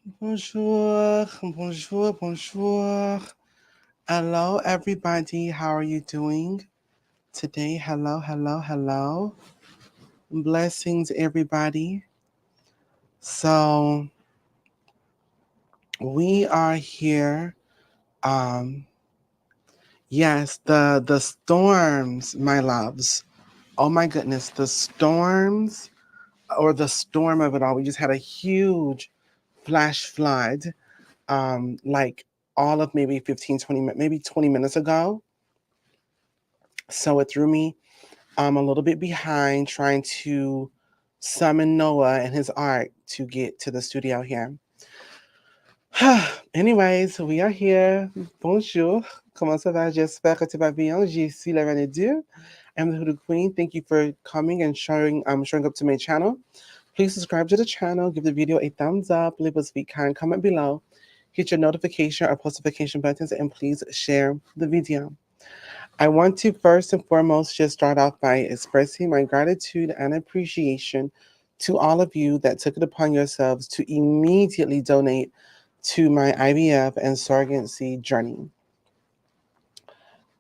Bonjour, bonjour, bonjour. Hello, everybody. How are you doing today? Hello, hello, hello. Blessings, everybody. So, we are here. Um, yes, the storms, my loves. Oh my goodness, the storms or the storm of it all. We just had a huge flash flood, like all of maybe 15, 20, maybe 20 minutes ago. So it threw me a little bit behind trying to summon Noah and his ark to get to the studio here. Anyways, we are here. Bonjour. Comment ça va? J'espère que tu vas bien. Je suis la Reine Dieu. I'm the Hoodoo Queen. Thank you for coming and showing up to my channel. Please subscribe to the channel, give the video a thumbs up, leave a sweet kind comment below, hit your notification or post-notification buttons, and please share the video. I want to first and foremost just start off by expressing my gratitude and appreciation to all of you that took it upon yourselves to immediately donate to my IVF and surrogacy journey.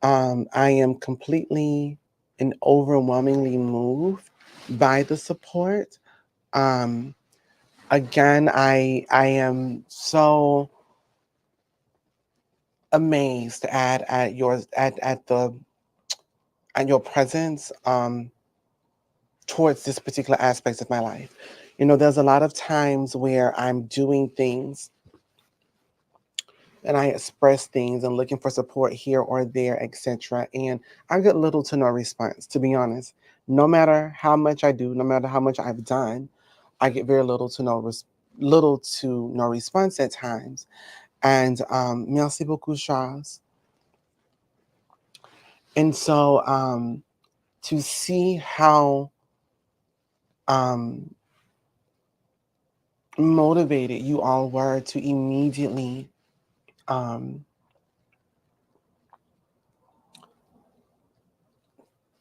I am completely and overwhelmingly moved by the support. Um, Again, I am so amazed at your at your presence towards this particular aspect of my life. You know, there's a lot of times where I'm doing things and I express things and looking for support here or there, etc. And I get little to no response, to be honest. No matter how much I do, no matter how much I've done, I get very little to no response at times. And merci beaucoup, Charles. And so to see how um, motivated you all were um,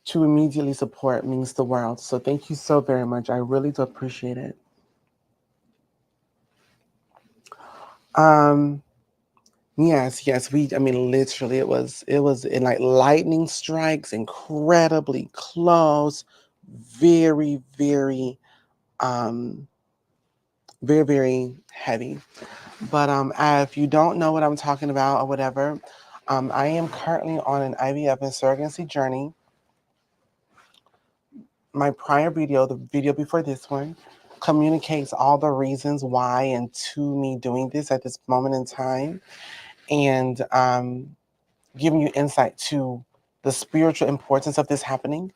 to immediately support means the world. So thank you so very much. I really do appreciate it. Um, yes, I mean, literally, it was in like lightning strikes, incredibly close, very, very, um, very, very heavy. But if you don't know what I'm talking about or whatever, I am currently on an IVF and surrogacy journey. My prior video, the video before this one, communicates all the reasons why and to me doing this at this moment in time, and giving you insight to the spiritual importance of this happening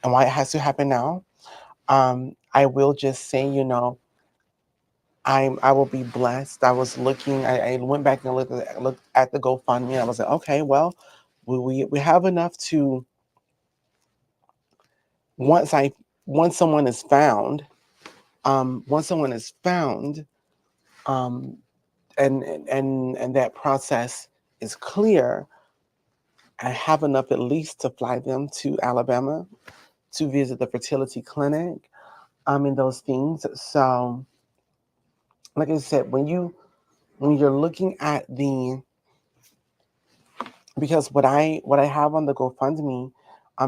and why it has to happen now. I will just say, you know, I will be blessed. I was looking. I went back and looked at the GoFundMe. And I was like, okay, well, we have enough to once I once someone is found, once someone is found, um, and that process is clear, I have enough at least to fly them to Alabama to visit the fertility clinic, and those things. So, like I said, when you're looking at the because what I have on the GoFundMe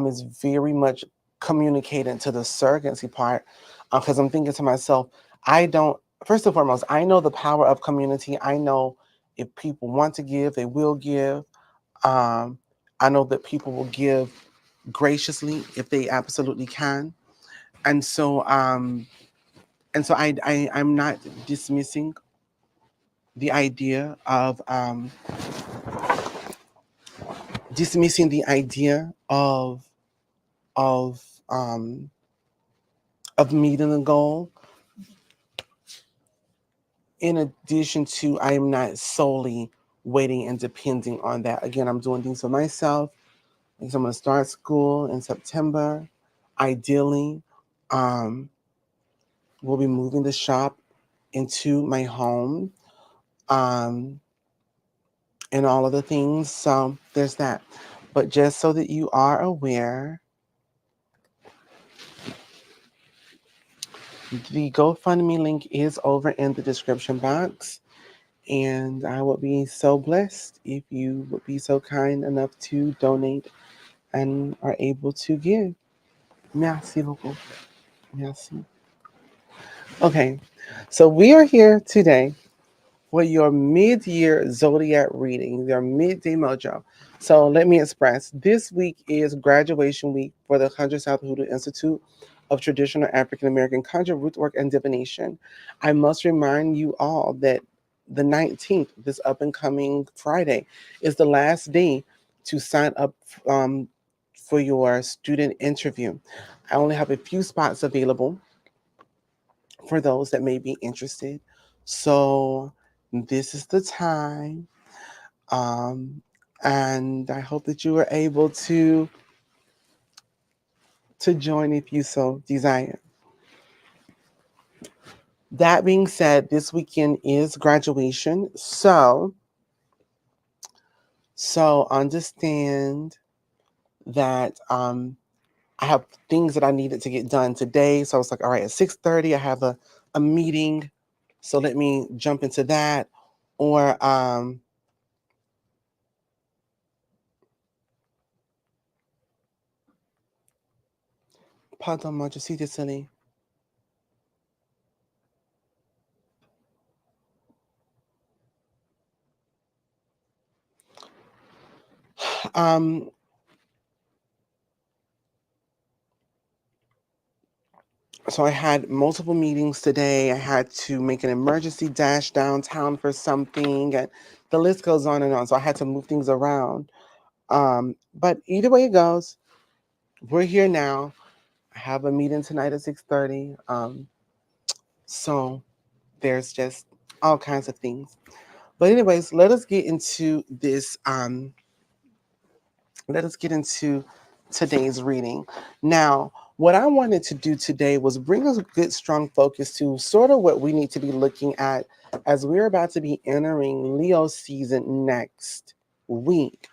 is very much communicating to the surrogacy part, because I'm thinking to myself, I don't first and foremost, I know the power of community. I know if people want to give, they will give. Um, I know that people will give graciously if they absolutely can. And so I'm not dismissing the idea of of um, of meeting the goal. In addition to, I am not solely waiting and depending on that. Again, I'm doing things for myself. Like, so I'm going to start school in September. Ideally, um, we'll be moving the shop into my home, um, and all of the things. So there's that. But just so that you are aware, the GoFundMe link is over in the description box. And I would be so blessed if you would be so kind enough to donate and are able to give. Merci beaucoup. Merci. Okay, so we are here today for your mid-year zodiac reading, your midday mojo. So let me express, this week is graduation week for the 100 South Hoodoo Institute of Traditional African American Conjure, Rootwork, and Divination. I must remind you all that the 19th, this up and coming Friday, is the last day to sign up for your student interview. I only have a few spots available for those that may be interested. So this is the time. Um, and I hope that you are able to join if you so desire. That being said, this weekend is graduation. So understand that I have things that I needed to get done today. So I was like, all right, at 6:30, I have a meeting. So let me jump into that. Or pardon moi, je suis désolée. Um, so I had multiple meetings today. I had to make an emergency dash downtown for something, and the list goes on and on. So I had to move things around. But either way it goes, we're here now. I have a meeting tonight at 6:30. So there's just all kinds of things. But anyways, let us get into this. Let us get into today's reading. Now, what I wanted to do today was bring a good, strong focus to sort of what we need to be looking at as we're about to be entering Leo season next week.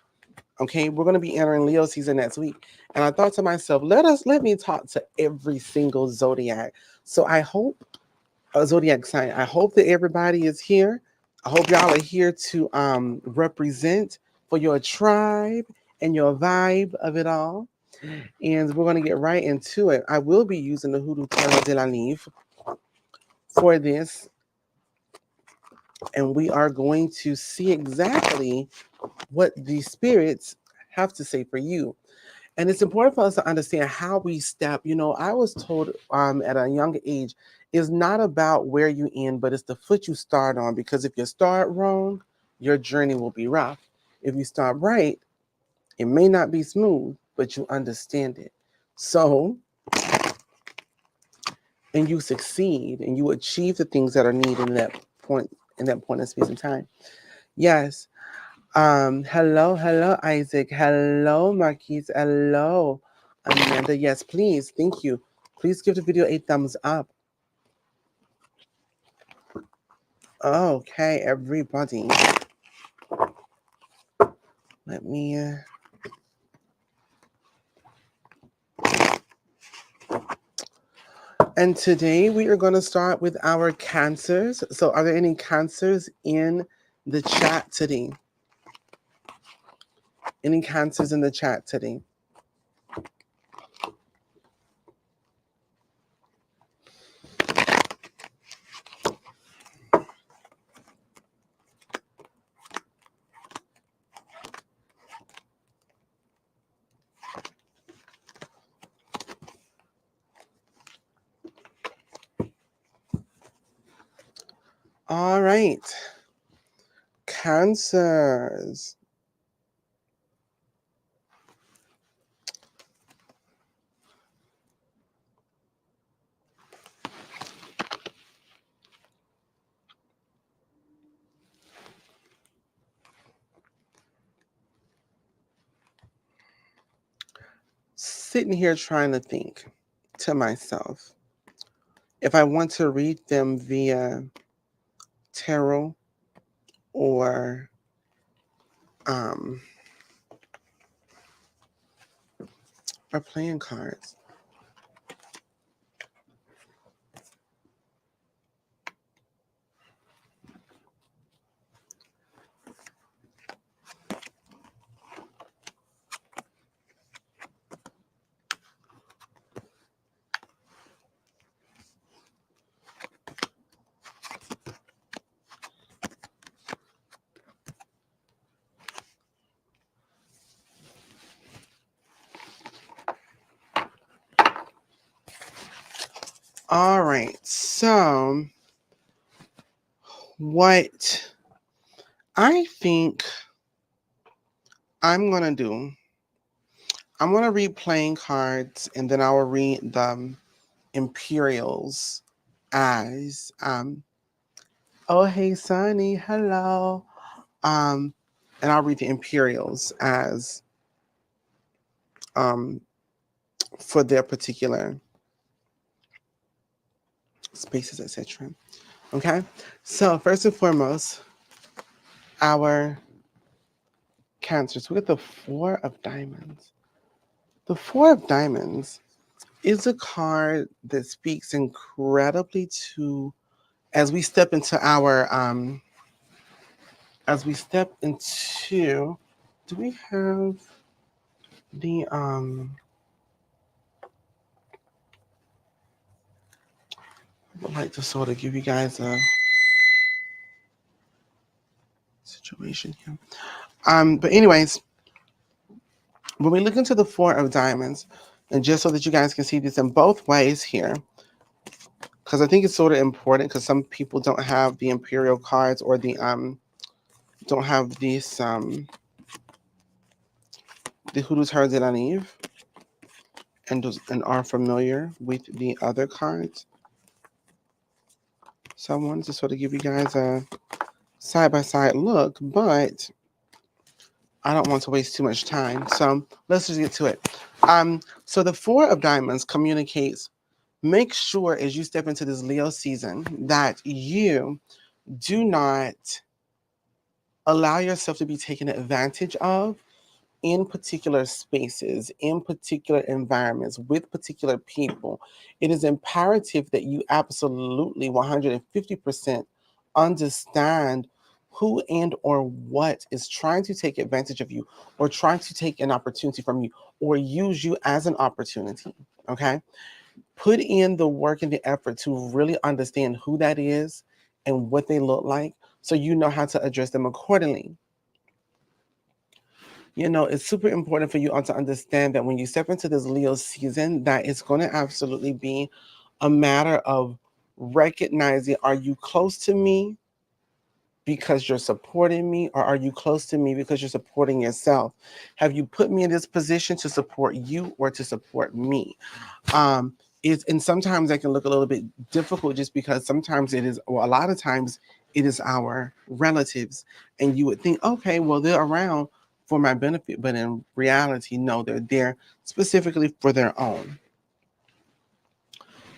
Okay, we're going to be entering Leo season next week. And I thought to myself, let me talk to every single zodiac. So I hope a zodiac sign. I hope that everybody is here. I hope y'all are here to represent for your tribe and your vibe of it all. And we're going to get right into it. I will be using the Hoodoo Tarot de la Livre for this. And we are going to see exactly what the spirits have to say for you. And it's important for us to understand how we step. You know, I was told at a young age, it's not about where you end, but it's the foot you start on. Because if you start wrong, your journey will be rough. If you start right, it may not be smooth, but you understand it. So, and you succeed and you achieve the things that are needed in that point of space and time. Yes. Hello, Isaac. Hello, Marquise. Hello, Amanda. Yes, please. Thank you. Please give the video a thumbs up. Okay, everybody. Let me. And today we are going to start with our cancers. So, are there any cancers in the chat today? Any cancers in the chat today? All right. Cancers. Sitting here trying to think to myself if I want to read them via tarot or um or playing cards. All right. So, what I think I'm going to do, I'm going to read playing cards and then I will read the Imperials as, oh, hey, Sunny, hello. And I'll read the Imperials as, for their particular spaces, etc. Okay, so first and foremost, our Cancers. We got the Four of Diamonds. The Four of Diamonds is a card that speaks incredibly to as we step into our do we have the I would like to sort of give you guys a situation here. But anyways, when we look into the Four of Diamonds, and just so that you guys can see this in both ways here, because I think it's sort of important because some people don't have the Imperial cards or the don't have these the Hoodoo's Herds and Eve and are familiar with the other cards. So I wanted to sort of give you guys a side-by-side look, but I don't want to waste too much time. So let's just get to it. So the Four of Diamonds communicates, make sure as you step into this Leo season that you do not allow yourself to be taken advantage of in particular spaces, in particular environments, with particular people. It is imperative that you absolutely 150% understand who and or what is trying to take advantage of you or trying to take an opportunity from you or use you as an opportunity, okay? Put in the work and the effort to really understand who that is and what they look like so you know how to address them accordingly. You know, it's super important for you all to understand that when you step into this Leo season, that it's going to absolutely be a matter of recognizing, are you close to me because you're supporting me, or are you close to me because you're supporting yourself? Have you put me in this position to support you or to support me? And sometimes that can look a little bit difficult just because sometimes it is, well, a lot of times it is our relatives, and you would think, okay, well, they're around for my benefit, but in reality, no, they're there specifically for their own.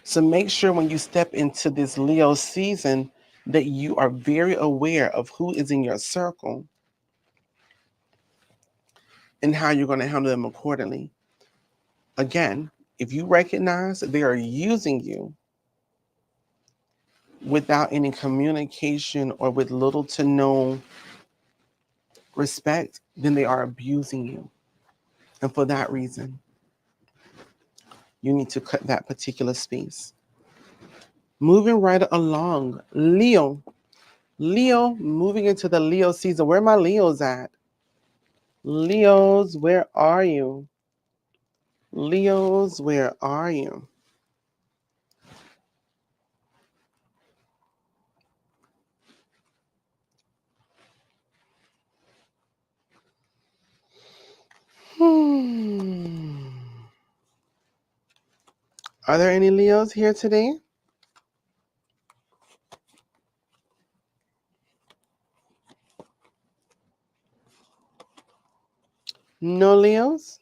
So make sure when you step into this Leo season that you are very aware of who is in your circle and how you're going to handle them accordingly. Again, if you recognize that they are using you without any communication or with little to no respect, then they are abusing you. And for that reason, you need to cut that particular space. Moving right along, Leo. Leo, moving into the Leo season. Where are my Leos at? Leos, where are you? Leos, where are you? Are there any Leos here today? No Leos?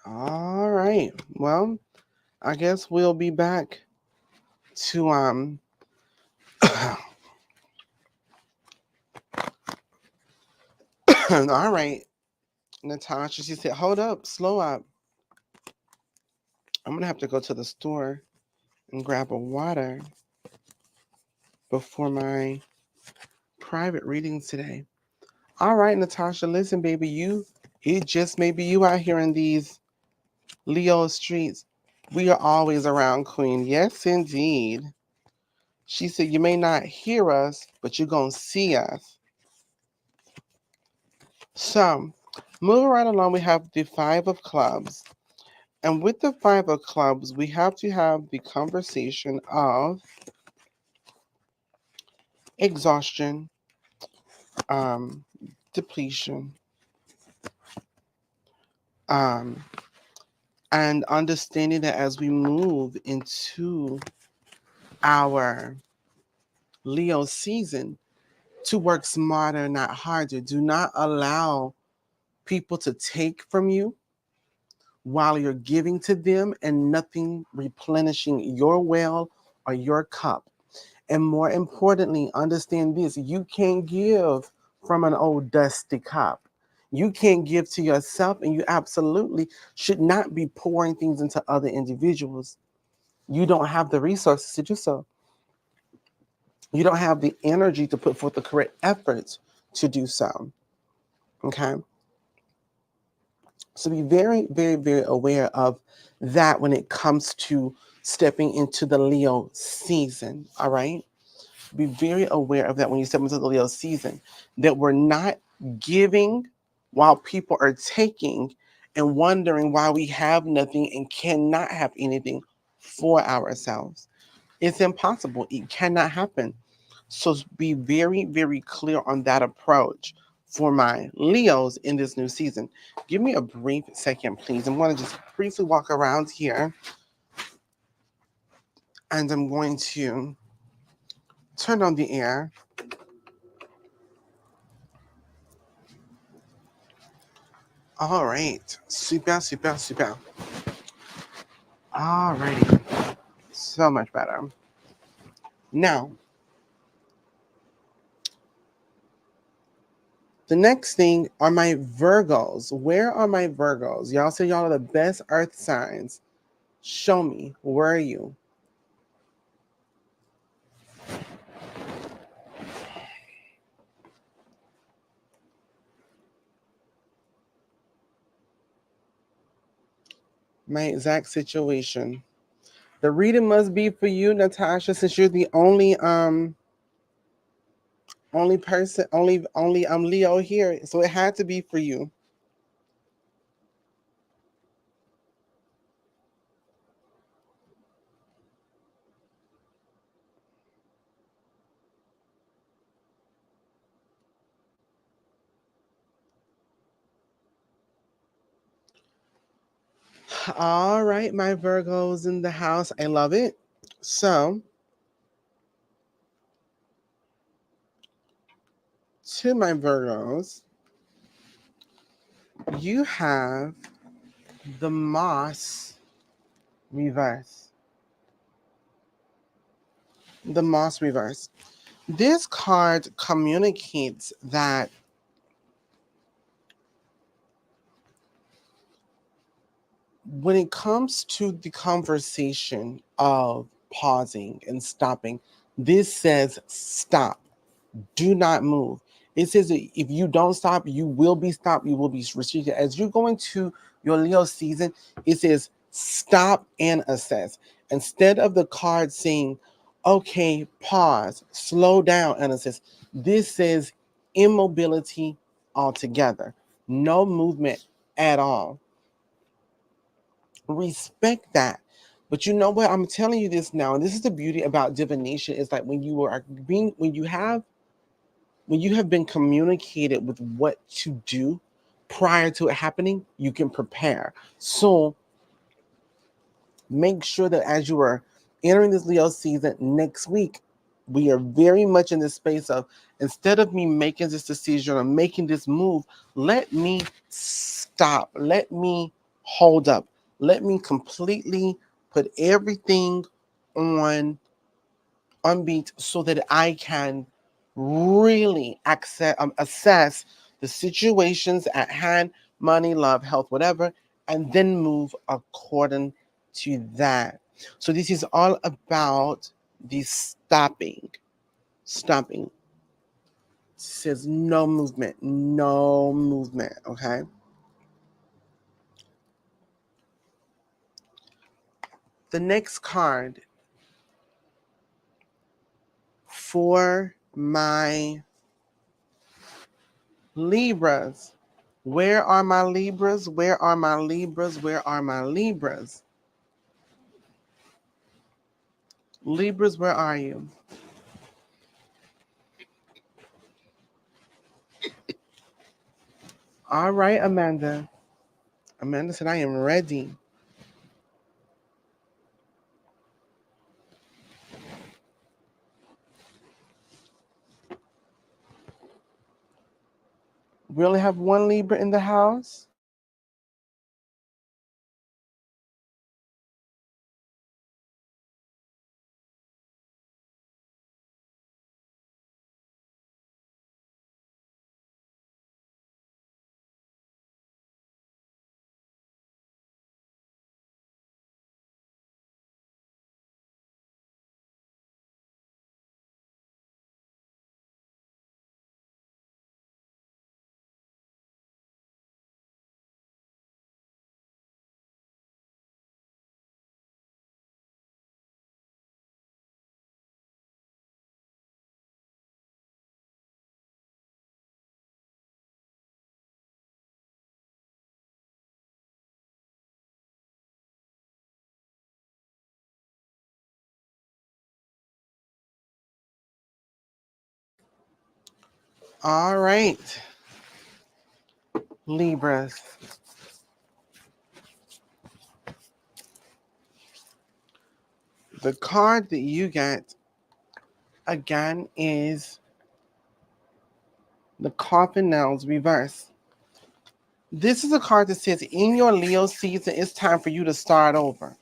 All right. Well, I guess we'll be back to all right. Natasha, she said, hold up, slow up. I'm gonna have to go to the store and grab a water before my private readings today. All right, Natasha, listen, baby, it just may be you out here in these Leo streets. We are always around, Queen. Yes, indeed. She said, you may not hear us, but you're going to see us. So, Moving right along, we have the Five of Clubs. And with the Five of Clubs, we have to have the conversation of exhaustion, um, depletion, um, and understanding that as we move into our Leo season, to work smarter, not harder. Do not allow people to take from you while you're giving to them and nothing replenishing your well or your cup. And more importantly, understand this: you can't give from an old dusty cup. You can't give to yourself, and you absolutely should not be pouring things into other individuals. You don't have the resources to do so. You don't have the energy to put forth the correct efforts to do so. Okay? So be very, very, very aware of that when it comes to stepping into the Leo season. All right? Be very aware of that when you step into the Leo season, that we're not giving while people are taking and wondering why we have nothing and cannot have anything for ourselves. It's impossible. It cannot happen. So be very, very clear on that approach for my Leos in this new season. Give me a brief second, please. I'm going to just briefly walk around here and I'm going to turn on the air. All right. Super, super, super. All righty. So much better. Now, the next thing are my Virgos. Where are my Virgos? Y'all say y'all are the best earth signs. Show me. Where are you? My exact situation. The reading must be for you, Natasha, since you're the only person, only Leo here. So it had to be for you. All right, my Virgos in the house. I love it. So to my Virgos, you have the Moss reverse. The Moss reverse. This card communicates that when it comes to the conversation of pausing and stopping, this says stop. Do not move. It says that if you don't stop, you will be stopped. You will be restricted. As you go into your Leo season, it says stop and assess. Instead of the card saying, okay, pause, slow down and assess, this says immobility altogether. No movement at all. Respect that. But you know what? I'm telling you this now, and this is the beauty about divination. Is like when you have been communicated with what to do prior to it happening, you can prepare. So make sure that as you are entering this Leo season next week, we are very much in this space of, instead of me making this decision or making this move, let me stop. Let me hold up. Let me completely put everything on beat so that I can really assess the situations at hand, money, love, health, whatever, and then move according to that. So this is all about the stopping. Stopping. It says no movement, no movement, okay? The next card for my Libras. Where are my Libras? Where are my Libras? Where are my Libras? Libras, where are you? All right, Amanda. Amanda said, I am ready. We only have one Libra in the house. All right, Libras. The card that you get again is the Coffin Nails reverse. This is a card that says in your Leo season, it's time for you to start over.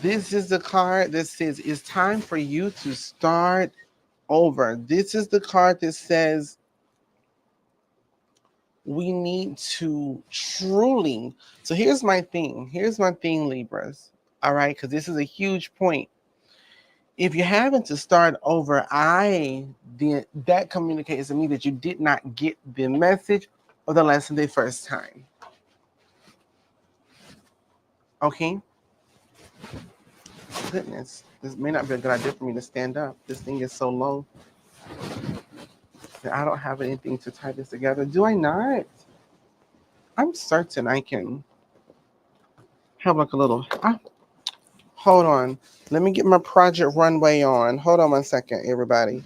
This is the card that says it's time for you to start over. This is the card that says we need to truly. So here's my thing. Here's my thing, Libras. All right, because this is a huge point. If you're having to start over, that communicates to me that you did not get the message or the lesson the first time. Okay? Goodness, this may not be a good idea for me to stand up. This thing is so low that I don't have anything to tie this together. Do I not? I'm certain I can have like a little. Hold on. Let me get my Project Runway on. Hold on 1 second, everybody.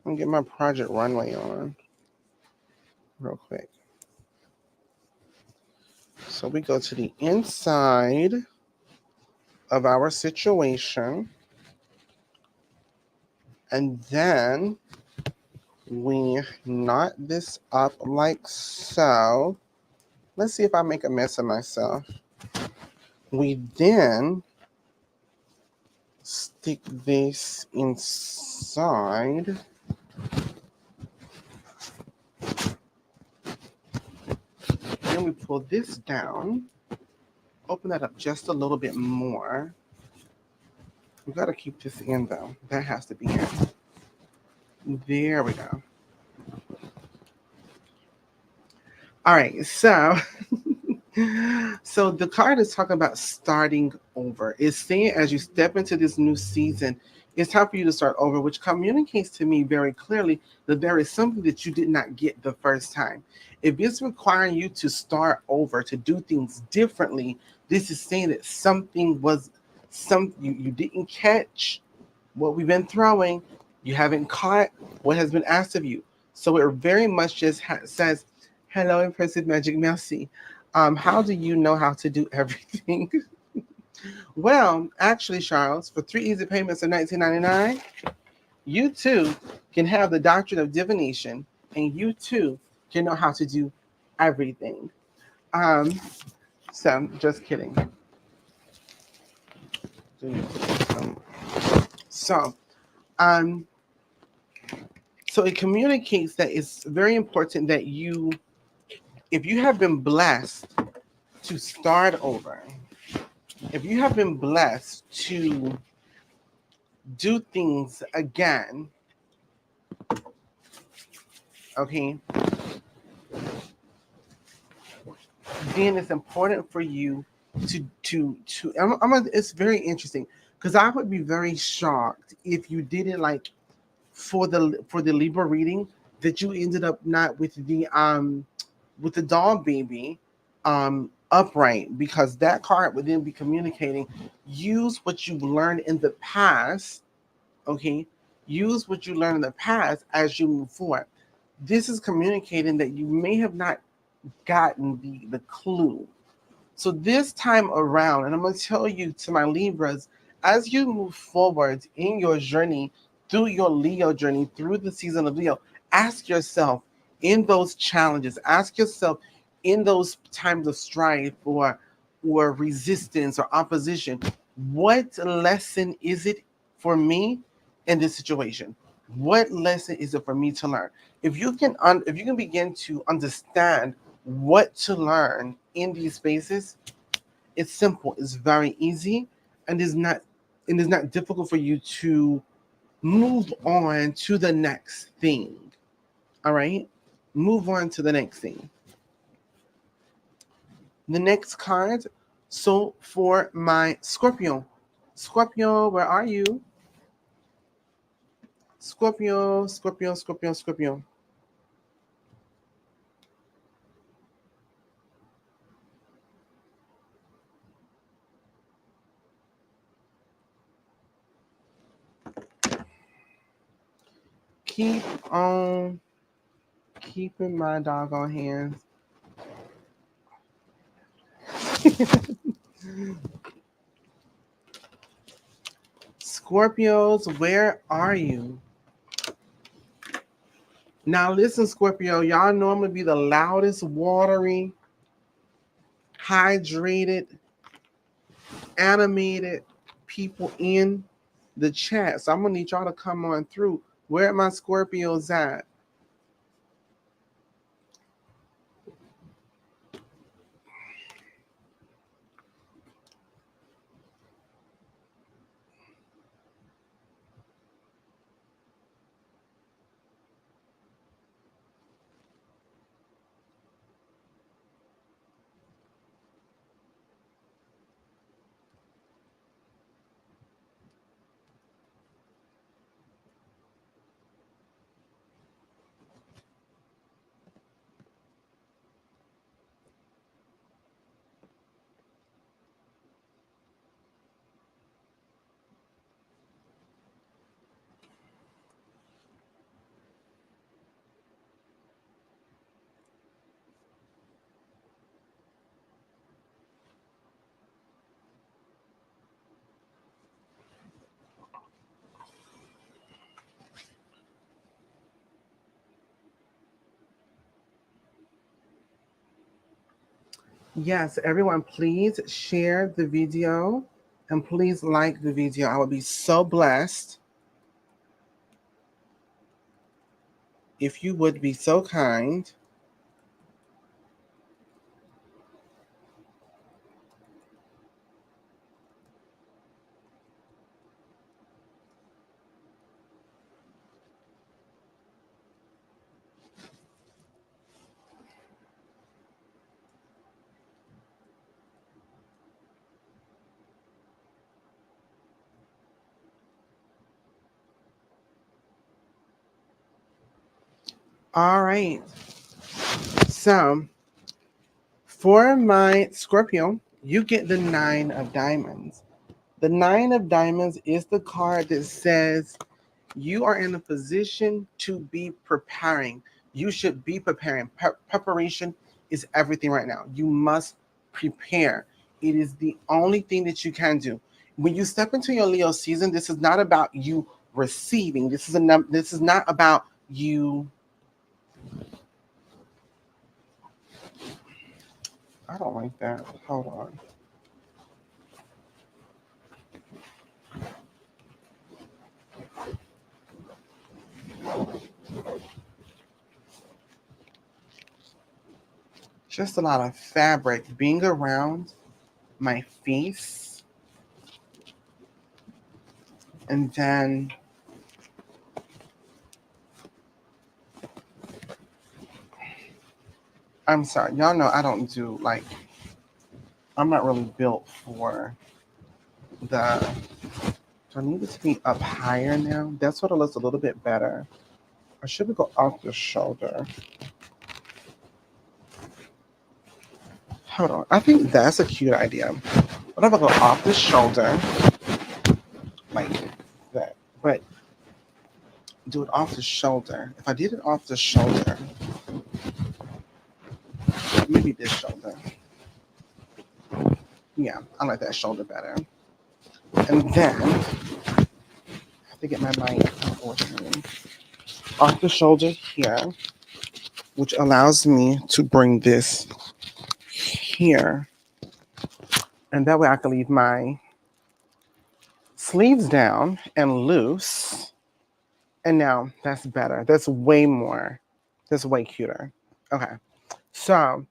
Let me get my Project Runway on real quick. So we go to the inside of our situation. And then we knot this up like so. Let's see if I make a mess of myself. We then stick this inside. Then we pull this down. Open that up just a little bit more. We gotta keep this in though. That has to be in. There we go. All right, so so the card is talking about starting over. It's saying as you step into this new season, it's time for you to start over, which communicates to me very clearly that there is something that you did not get the first time. If it's requiring you to start over, to do things differently, this is saying that something was you didn't catch what we've been throwing. You haven't caught what has been asked of you. So it very much just says, hello, impressive magic, merci. How do you know how to do everything? Well, actually, Charles, for 3 easy payments of $19.99, you too can have the doctrine of divination, and you too can know how to do everything. So, just kidding. So, um, so it communicates that it's very important that you, if you have been blessed to start over, if you have been blessed to do things again, okay, then it's important for you it's very interesting because I would be very shocked if you didn't like for the Libra reading that you ended up not with the dog baby upright, because that card would then be communicating use what you've learned in the past. Okay, use what you learned in the past as you move forward. This is communicating that you may have not gotten the clue. So this time around, and I'm going to tell you to my Libras, as you move forward in your journey, through your Leo journey, through the season of Leo, ask yourself in those challenges, ask yourself in those times of strife or resistance or opposition, what lesson is it for me in this situation? What lesson is it for me to learn? If you can begin to understand what to learn in these spaces, it's simple, it's very easy, and it's not difficult for you to move on to the next thing. All right? Move on to the next thing. The next card, so for my Scorpio. Scorpio, where are you? Scorpio, Scorpio, Scorpio, Scorpio. Keep on keeping my doggone hands. Scorpios, where are you? Now listen, Scorpio, y'all normally be the loudest, watery, hydrated, animated people in the chat. So I'm gonna need y'all to come on through. Where are my Scorpios at? Yes, everyone, please share the video and please like the video. I would be so blessed if you would be so kind. All right. So for my Scorpio, you get the Nine of Diamonds. The Nine of Diamonds is the card that says you are in a position to be preparing. You should be preparing. Preparation is everything right now. You must prepare. It is the only thing that you can do. When you step into your Leo season, this is not about you receiving. This is not about you. I don't like that. Hold on. Just a lot of fabric being around my face. And then I'm sorry, y'all know I don't do like I'm not really built for the, do I need it to be up higher now? That's what it looks a little bit better. Or should we go off the shoulder? Hold on. I think that's a cute idea. What if I go off the shoulder? Like that. But do it off the shoulder. If I did it off the shoulder, maybe this shoulder. Yeah, I like that shoulder better. And then I have to get my mic unfortunately. Off the shoulder here, which allows me to bring this here. And that way I can leave my sleeves down and loose. And now that's better. That's way more. That's way cuter. Okay. So,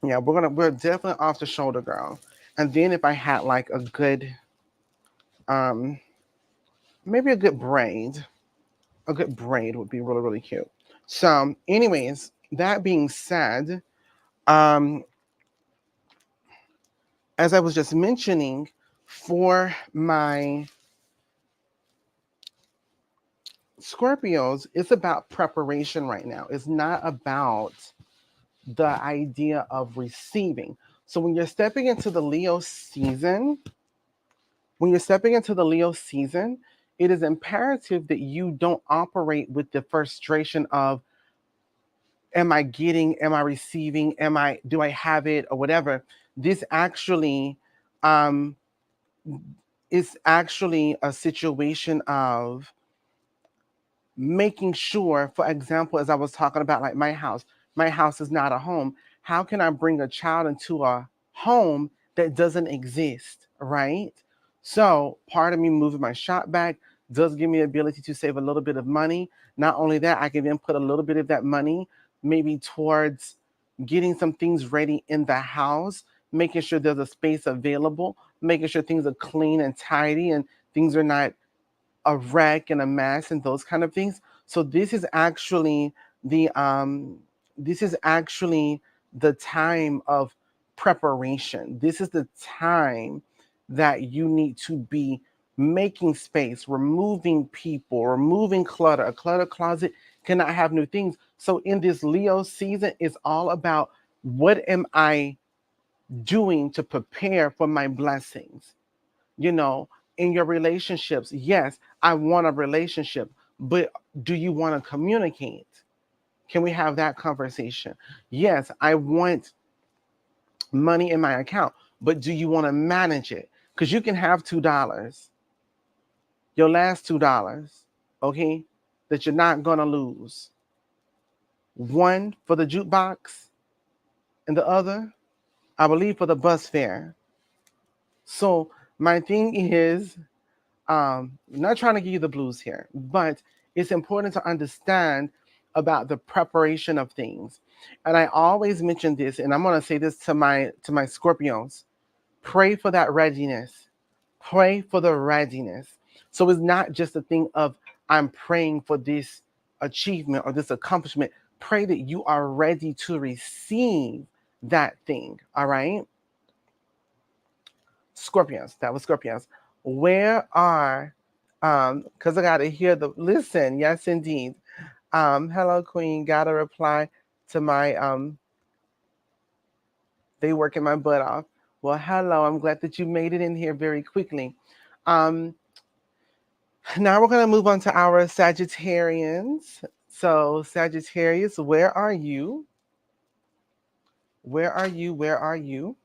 yeah, we're definitely off the shoulder, girl. And then if I had like a good, maybe a good braid would be really, really cute. So anyways, that being said, as I was just mentioning, for my Scorpios, it's about preparation right now. It's not about the idea of receiving. So when you're stepping into the Leo season, it is imperative that you don't operate with the frustration of, am I getting, am I receiving, do I have it or whatever. This actually is actually a situation of making sure, for example, as I was talking about, like my house is not a home. How can I bring a child into a home that doesn't exist, right? So part of me moving my shop back does give me the ability to save a little bit of money. Not only that, I can then put a little bit of that money maybe towards getting some things ready in the house, making sure there's a space available, making sure things are clean and tidy and things are not a wreck and a mess and those kind of things. So this is actually the time of preparation. This is the time that you need to be making space, removing people, removing clutter. A clutter closet cannot have new things. So in this Leo season, it's all about, what am I doing to prepare for my blessings? You know, in your relationships, yes, I want a relationship, but do you want to communicate? Can we have that conversation? Yes, I want money in my account, but do you want to manage it? Because you can have $2, your last $2, okay, that you're not going to lose. One for the jukebox and the other, I believe, for the bus fare. So my thing is, not trying to give you the blues here, but it's important to understand about the preparation of things. And I always mention this, and I'm going to say this to my Scorpions: pray for that readiness. Pray for the readiness. So it's not just a thing of, I'm praying for this achievement or this accomplishment. Pray that you are ready to receive that thing. All right, Scorpions. That was Scorpions. Where are, because I gotta hear the listen. Yes, indeed. Hello, Queen. Gotta reply to my they working my butt off. Well, hello. I'm glad that you made it in here very quickly. Now we're gonna move on to our Sagittarians. So Sagittarius, where are you? Where are you? Where are you?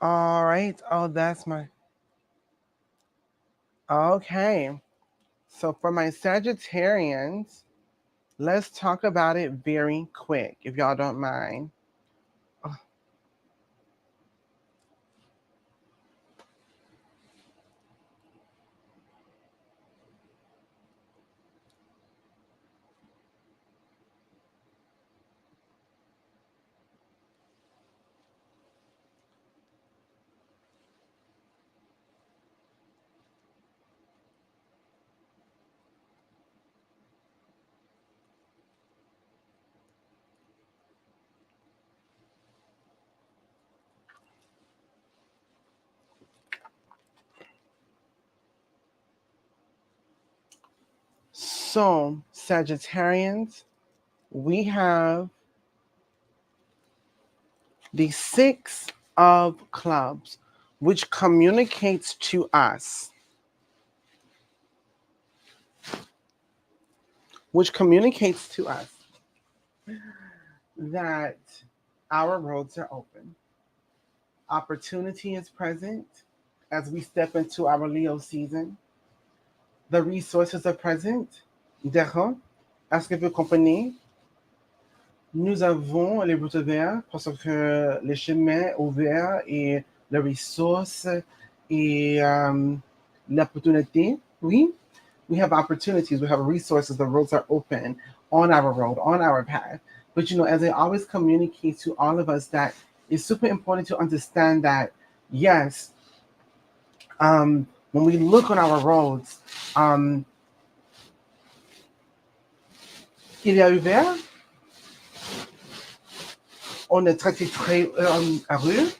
All right. Oh, that's my. Okay. So for my Sagittarians, let's talk about it very quick, if y'all don't mind. So, Sagittarians, we have the Six of Clubs, which communicates to us, that our roads are open. Opportunity is present as we step into our Leo season. The resources are present. D'accord? Est-ce que vous comprenez? Nous avons les routes ouvertes parce que les chemins ouverts et les ressources et l'opportunité. Oui, we have opportunities, we have resources, the roads are open on our road, on our path. But as I always communicate to all of us, that it's super important to understand that, yes, when we look on our roads, il y a ouvert, on est très heureux.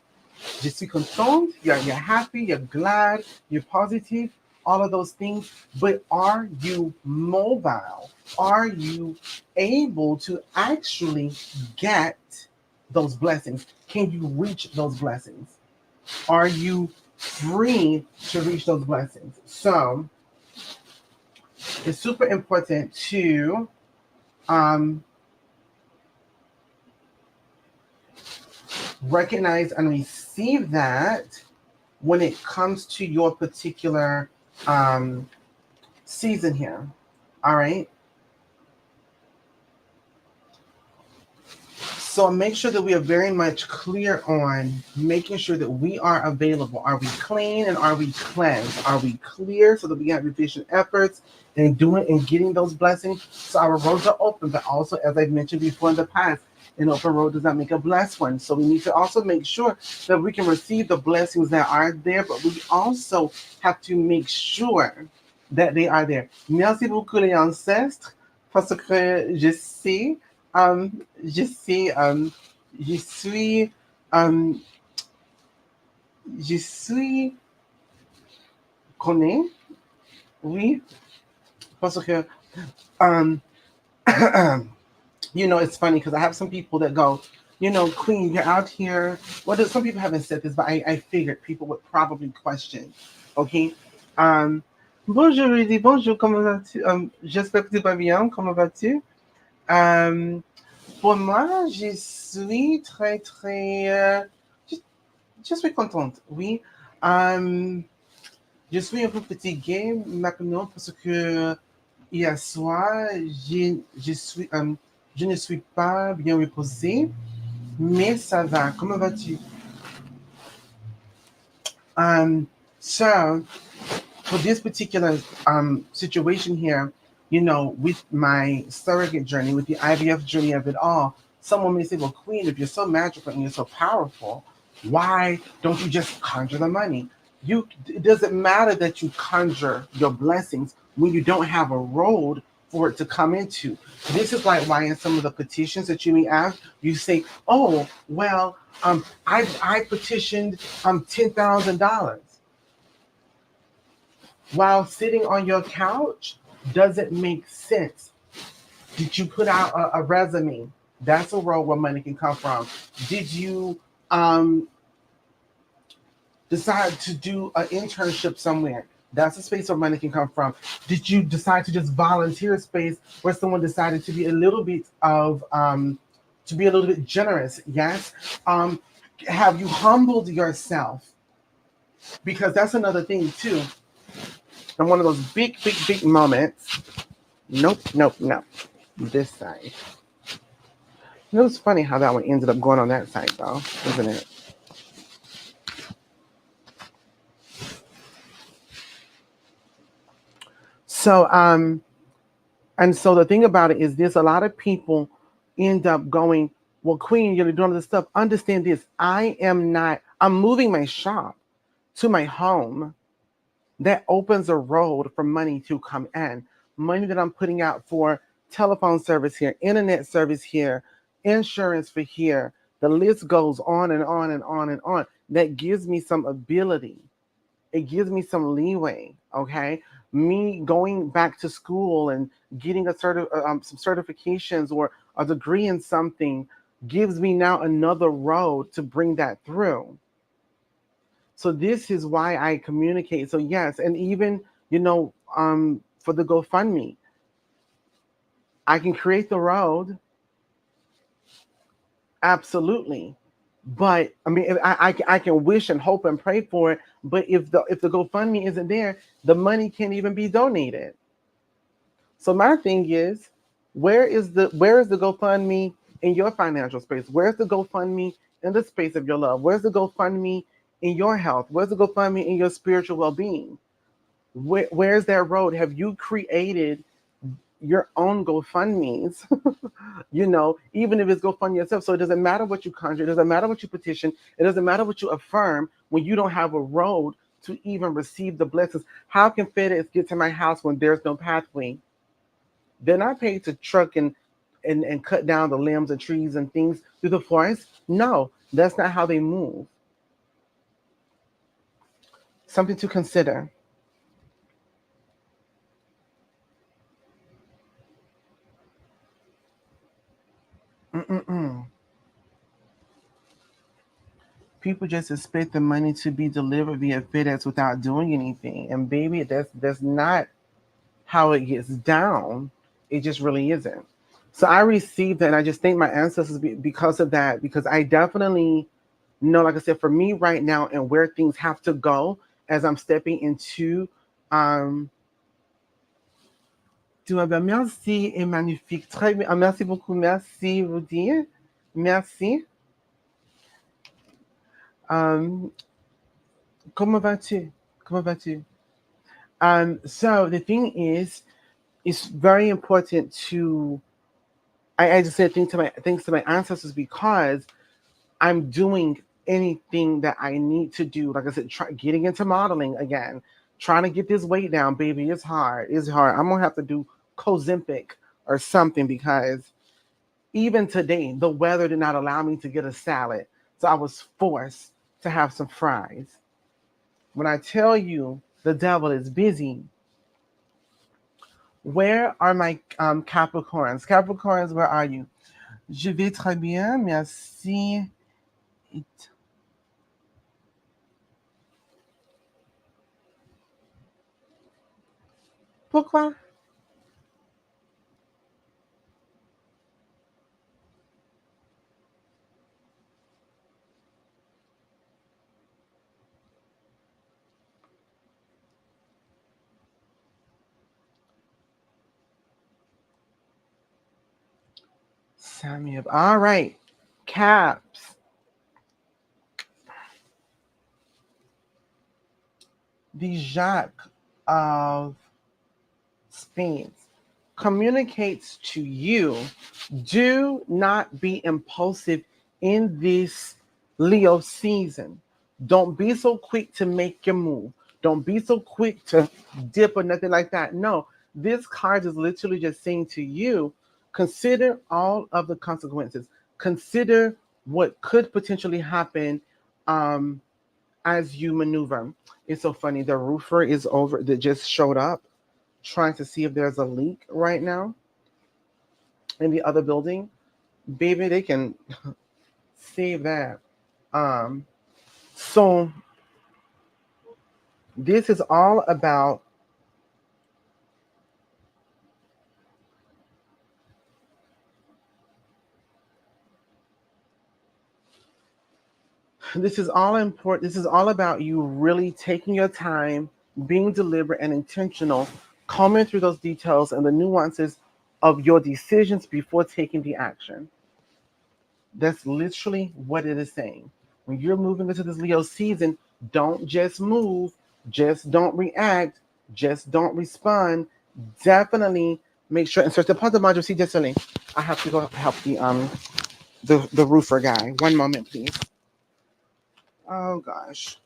Je suis contente. You're happy, you're glad, you're positive, all of those things. But are you mobile? Are you able to actually get those blessings? Can you reach those blessings? Are you free to reach those blessings? So it's super important to recognize and receive that when it comes to your particular season here. All right. So make sure that we are very much clear on making sure that we are available. Are we clean and are we cleansed? Are we clear so that we have efficient efforts in doing and getting those blessings? So our roads are open, but also, as I've mentioned before in the past, an open road does not make a blessed one. So we need to also make sure that we can receive the blessings that are there, but we also have to make sure that they are there. Merci beaucoup les ancêtres, parce que je suis, je suis connais, oui, parce que, it's funny because I have some people that go, Queen, you're out here. Well, some people haven't said this, but I figured people would probably question. Okay. Bonjour, Rudy. Bonjour, comment vas-tu? J'espère que tu vas bien. Comment vas-tu? Pour moi, je suis très, très. Je suis contente, oui. Je suis un peu fatiguée maintenant parce que hier soir, je ne suis pas bien reposée, mais ça va. Comment vas-tu? So, for this particular situation here, with my surrogate journey, with the IVF journey of it all, someone may say, well, Queen, if you're so magical and you're so powerful, why don't you just conjure the money? It doesn't matter that you conjure your blessings when you don't have a road for it to come into. This is like why in some of the petitions that you may ask, you say, oh, well, I petitioned $10,000. While sitting on your couch doesn't make sense. Did you put out a resume? That's a road where money can come from. Did you decide to do an internship somewhere? That's a space where money can come from. Did you decide to just volunteer a space where someone decided to be a little bit generous? Yes. Have you humbled yourself? Because that's another thing too. And one of those big, big, big moments. Nope, nope, nope. This side. It was funny how that one ended up going on that side though, isn't it? So, and so the thing about it is this, a lot of people end up going, well, Queen, you're doing all this stuff. Understand this. I'm moving my shop to my home. That opens a road for money to come in. Money that I'm putting out for telephone service here, internet service here, insurance for here. The list goes on and on and on and on. That gives me some ability. It gives me some leeway, okay? Me going back to school and getting some certifications or a degree in something gives me now another road to bring that through. So this is why I communicate. So yes, and even, for the GoFundMe, I can create the road, absolutely. But I mean, I can wish and hope and pray for it. But if the GoFundMe isn't there, the money can't even be donated. So my thing is, where is the GoFundMe in your financial space? Where's the GoFundMe in the space of your love? Where's the GoFundMe in your health? Where's the GoFundMe in your spiritual well-being? Where's that road? Have you created your own GoFundMes? Even if it's GoFund yourself. So it doesn't matter what you conjure, it doesn't matter what you petition, it doesn't matter what you affirm when you don't have a road to even receive the blessings. How can FedEx get to my house when there's no pathway? They're not paid to truck and cut down the limbs and trees and things through the forest. No, that's not how they move. Something to consider. Mm-mm-mm. People just expect the money to be delivered via FedEx without doing anything. And baby, that's not how it gets down. It just really isn't. So I received that, and I just thank my ancestors because of that. Because I definitely know, like I said, for me right now, and where things have to go as I'm stepping into. Tu vas bien, merci et magnifique, très bien. Ah, merci beaucoup, merci vous dire, merci. Um, comment vas-tu? Comment vas-tu? So the thing is, it's very important to. I just said thanks to my ancestors because I'm doing anything that I need to do. Like I said, getting into modeling again, trying to get this weight down, baby. It's hard. It's hard. I'm gonna have to do Ozempic or something because even today the weather did not allow me to get a salad, so I was forced to have some fries. When I tell you the devil is busy, where are my Capricorns? Capricorns, where are you? Je vais très bien, merci. Pourquoi? Samuel. All right. Caps. The Jack of Spades communicates to you, do not be impulsive in this Leo season. Don't be so quick to make your move. Don't be so quick to dip or nothing like that. No, this card is literally just saying to you, consider all of the consequences. Consider what could potentially happen um, as you maneuver. It's so funny. The roofer is over that just showed up trying to see if there's a leak right now in the other building. Baby, they can save that. Um, so this is all about This is all important. This is all about you really taking your time, being deliberate and intentional, combing through those details and the nuances of your decisions before taking the action. That's literally what it is saying. When you're moving into this Leo season, don't just move, just don't react, just don't respond. Definitely make sure. And search the part of the module. See, just I have to go help the roofer guy. One moment, please. Oh gosh.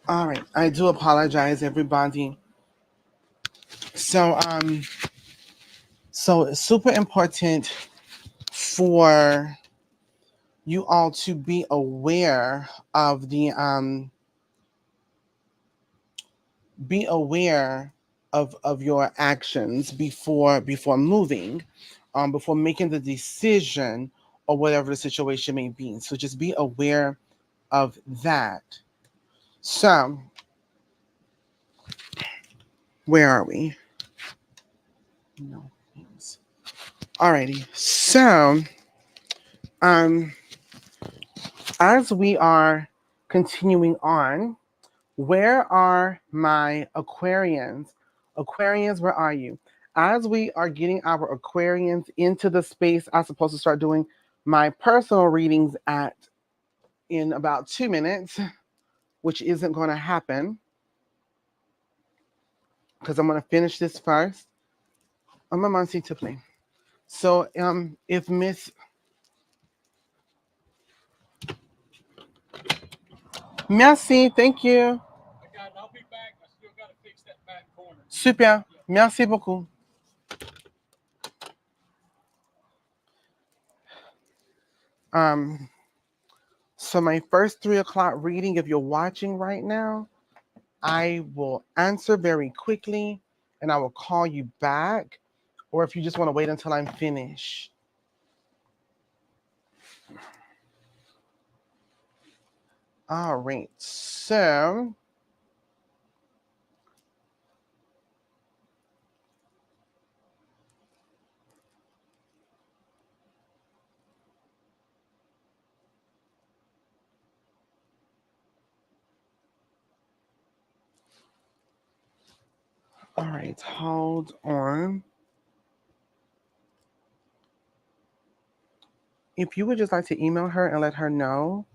All right. I do apologize, everybody. So it's super important for you all to be aware of the be aware of your actions before moving, before making the decision or whatever the situation may be. So just be aware of that. So where are we? No. Alrighty. So as we are continuing on, where are my Aquarians? Aquarians, where are you? As we are getting our Aquarians into the space, I'm supposed to start doing my personal readings in about 2 minutes, which isn't going to happen because I'm going to finish this first. I'm a Monty to play. So if Miss Merci, thank you. I'll be back. I still got to fix that back corner. Super. Merci beaucoup. So my first 3 o'clock reading, if you're watching right now, I will answer very quickly and I will call you back. Or if you just want to wait until I'm finished. All right. So all right, hold on. If you would just like to email her and let her know,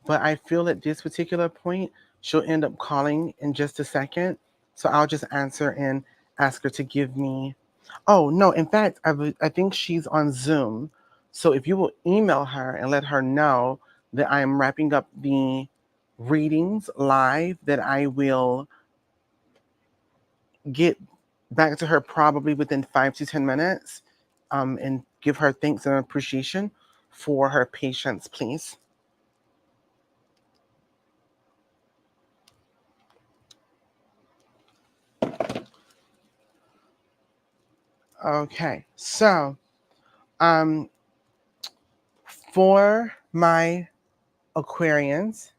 but I feel at this particular point, she'll end up calling in just a second. So I'll just answer and ask her to give me. Oh, no, in fact, I think she's on Zoom. So if you will email her and let her know that I am wrapping up the readings live, that I will get back to her probably within 5 to 10 minutes, and give her thanks and appreciation for her patience, please. Okay, so for my Aquarians,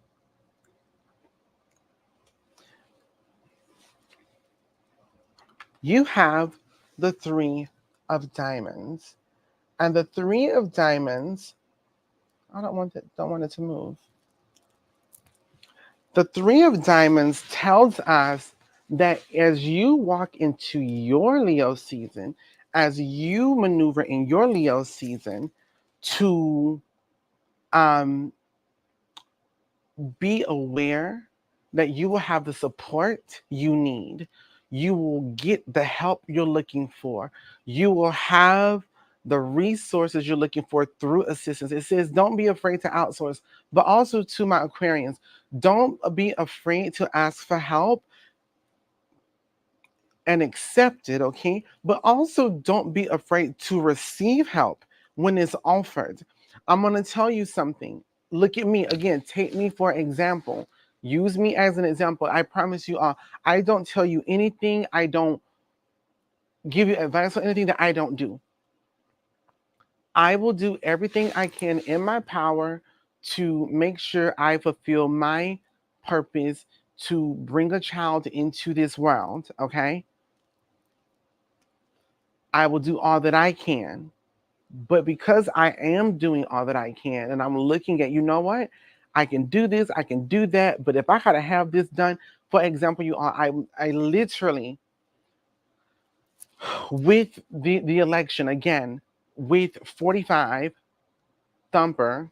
you have the 3 of Diamonds. And the 3 of Diamonds, I don't want it to move. The Three of Diamonds tells us that as you walk into your Leo season, as you maneuver in your Leo season to be aware that you will have the support you need. You will get the help you're looking for. You will have the resources you're looking for through assistance. It says, don't be afraid to outsource, but also to my Aquarians, don't be afraid to ask for help and accept it, okay? But also don't be afraid to receive help when it's offered. I'm going to tell you something. Look at me again. Take me for example. Use me as an example. I promise you all, I don't tell you anything. I don't give you advice on anything that I don't do. I will do everything I can in my power to make sure I fulfill my purpose to bring a child into this world, okay? I will do all that I can. But because I am doing all that I can and I'm looking at, you know what? I can do this, I can do that. But if I gotta have this done, for example, you are, I literally, with the election again, with 45 Thumper,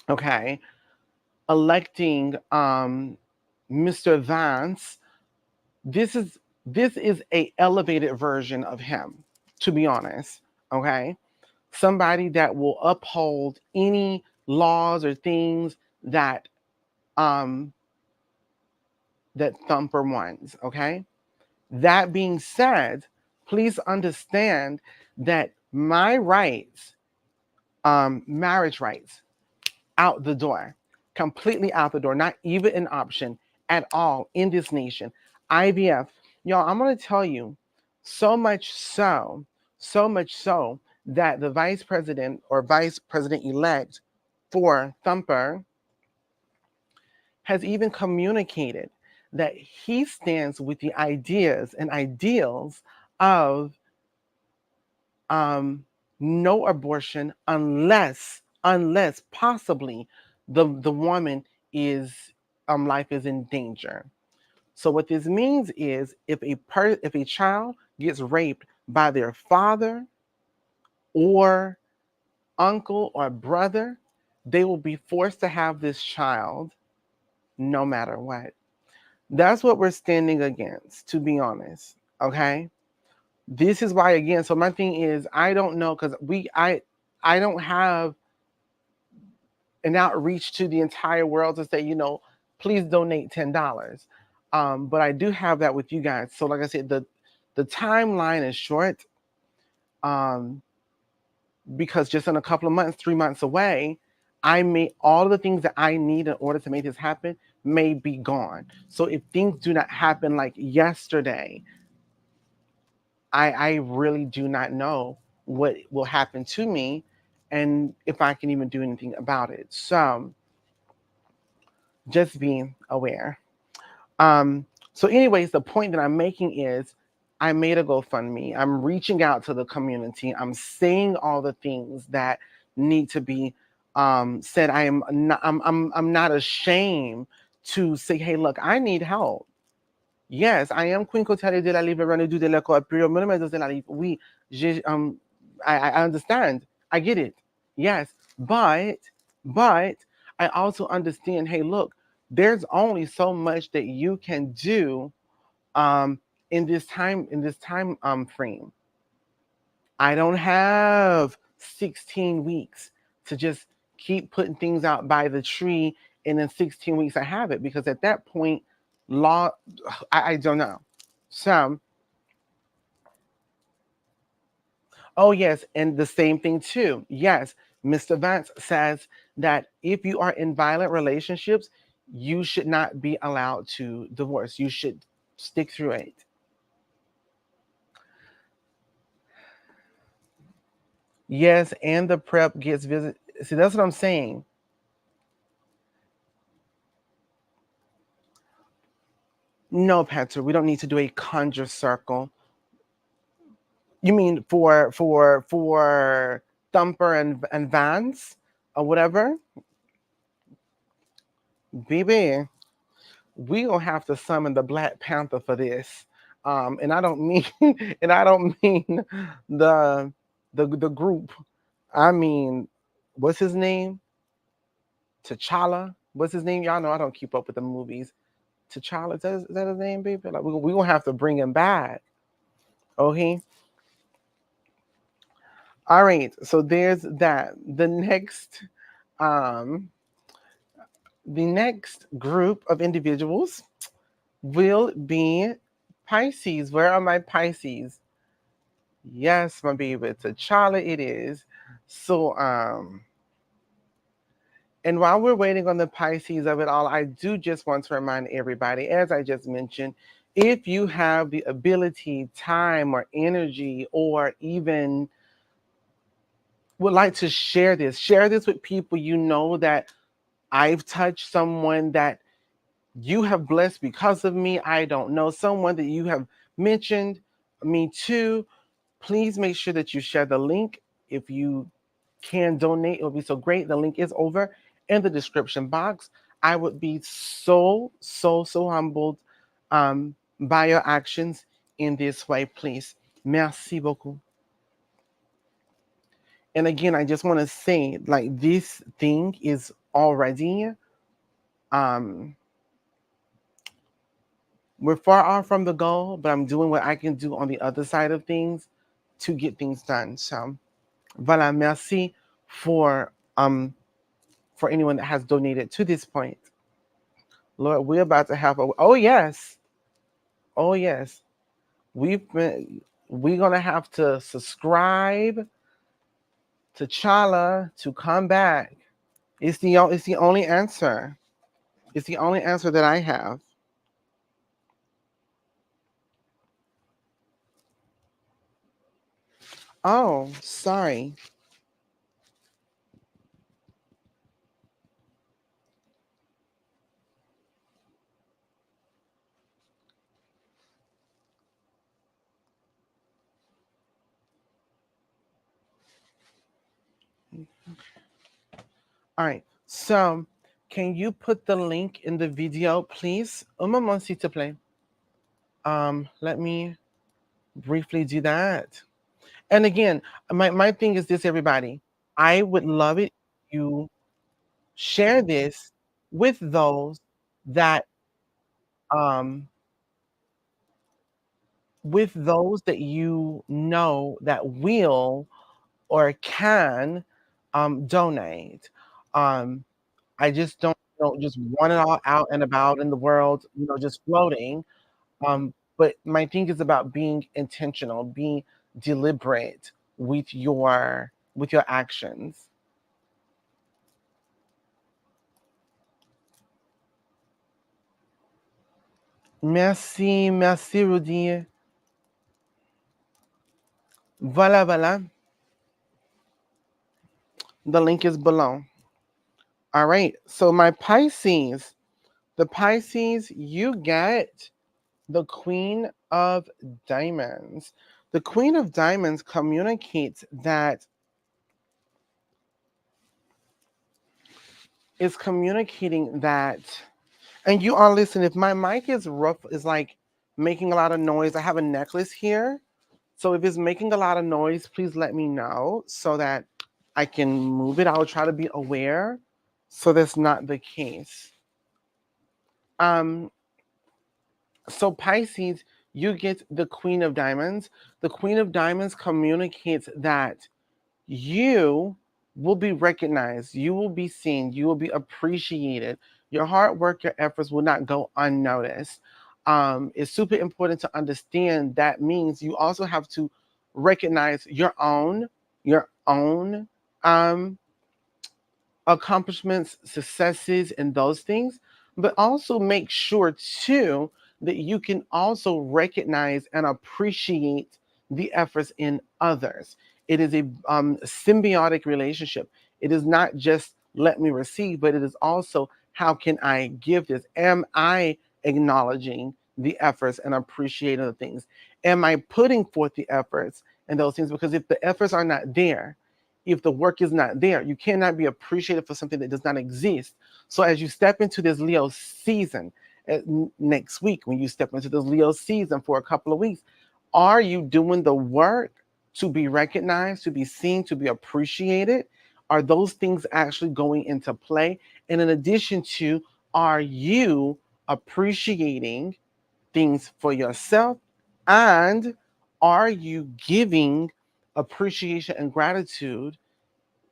okay, electing Mr. Vance, this is a elevated version of him, to be honest, okay? Somebody that will uphold any laws or things that that Thumper wants, okay? That being said, please understand that my rights, marriage rights, out the door, completely out the door, not even an option at all in this nation. IVF, y'all, I'm going to tell you, so much so that the vice president or vice president elect for Thumper has even communicated that he stands with the ideas and ideals of no abortion unless possibly the woman is life is in danger. So what this means is if a child gets raped by their father or uncle or brother, they will be forced to have this child no matter what. That's what we're standing against, to be honest. Okay? This is why, again, so my thing is, I don't know, because I don't have an outreach to the entire world to say, please donate $10. But I do have that with you guys. So like I said, the timeline is short, because just in a couple of months, 3 months away, all of the things that I need in order to make this happen may be gone. So if things do not happen like yesterday, I really do not know what will happen to me and if I can even do anything about it. So just being aware. So anyways, the point that I'm making is I made a GoFundMe. I'm reaching out to the community. I'm saying all the things that need to be said. I'm not ashamed to say, hey, look, I need help. Yes, I am Queen Cotelli de la Livre Renadu de la Scorpio, Monumentos de la Livre. Oui, I understand. I get it. Yes, but I also understand, hey, look, there's only so much that you can do in this time frame. I don't have 16 weeks to just keep putting things out by the tree and in 16 weeks I have it, because at that point law I don't know. So oh yes, and the same thing too. Yes, Mr. Vance says that if you are in violent relationships, you should not be allowed to divorce. You should stick through it. Yes, and the prep gets visit. See, that's what I'm saying. No, Petra, we don't need to do a conjure circle. You mean for Thumper and Vance or whatever? baby, we gonna have to summon the Black Panther for this. And I don't mean and I don't mean the group. I mean, what's his name? T'Challa. What's his name? Y'all know I don't keep up with the movies. T'Challa, is that his name, baby? Like we gonna have to bring him back. Okay. All right. So there's that. Um, the next group of individuals will be Pisces. Where are my Pisces? Yes, my baby. T'Challa it is. So and while we're waiting on the Pisces of it all, I do just want to remind everybody, as I just mentioned, if you have the ability, time, or energy, or even would like to share this with people you know that I've touched, someone that you have blessed because of me, I don't know, someone that you have mentioned me to, please make sure that you share the link. If you can donate, it would be so great. The link is over in the description box. I would be so humbled by your actions in this way, please. Merci beaucoup. And again, I just want to say, like, this thing is already we're far off from the goal, but I'm doing what I can do on the other side of things to get things done. So voilà, merci for anyone that has donated to this point. Lord, we're about to have a oh yes. Oh yes. We're gonna have to subscribe to Chala to come back. It's the only answer. It's the only answer that I have. Oh, sorry. All right. So, can you put the link in the video, please? Un moment, s'il te plaît. Let me briefly do that. And again, my thing is this, everybody. I would love it if you share this with those that um you know that will or can donate. Um I just don't just want it all out and about in the world, just floating. But my thing is about being intentional, being deliberate with your actions. Merci, Rudy. Voilà, voilà. The link is below. All right. So my Pisces, the Pisces, you get the Queen of Diamonds. The Queen of Diamonds communicates that is communicating that, and you are listening. If my mic is rough, is like making a lot of noise, I have a necklace here. So if it's making a lot of noise, please let me know so that I can move it. I'll try to be aware so that's not the case. So Pisces, you get the Queen of Diamonds. The Queen of Diamonds communicates that you will be recognized, you will be seen, you will be appreciated. Your hard work, your efforts will not go unnoticed. It's super important to understand that means you also have to recognize your own um, accomplishments, successes, and those things, but also make sure too that you can also recognize and appreciate the efforts in others. It is a symbiotic relationship. It is not just let me receive, but it is also how can I give this? Am I acknowledging the efforts and appreciating the things? Am I putting forth the efforts and those things? Because if the efforts are not there, if the work is not there. You cannot be appreciated for something that does not exist. So as you step into this Leo season, next week, when you step into this Leo season for a couple of weeks, are you doing the work to be recognized, to be seen, to be appreciated? Are those things actually going into play? And in addition to, are you appreciating things for yourself? And are you giving appreciation and gratitude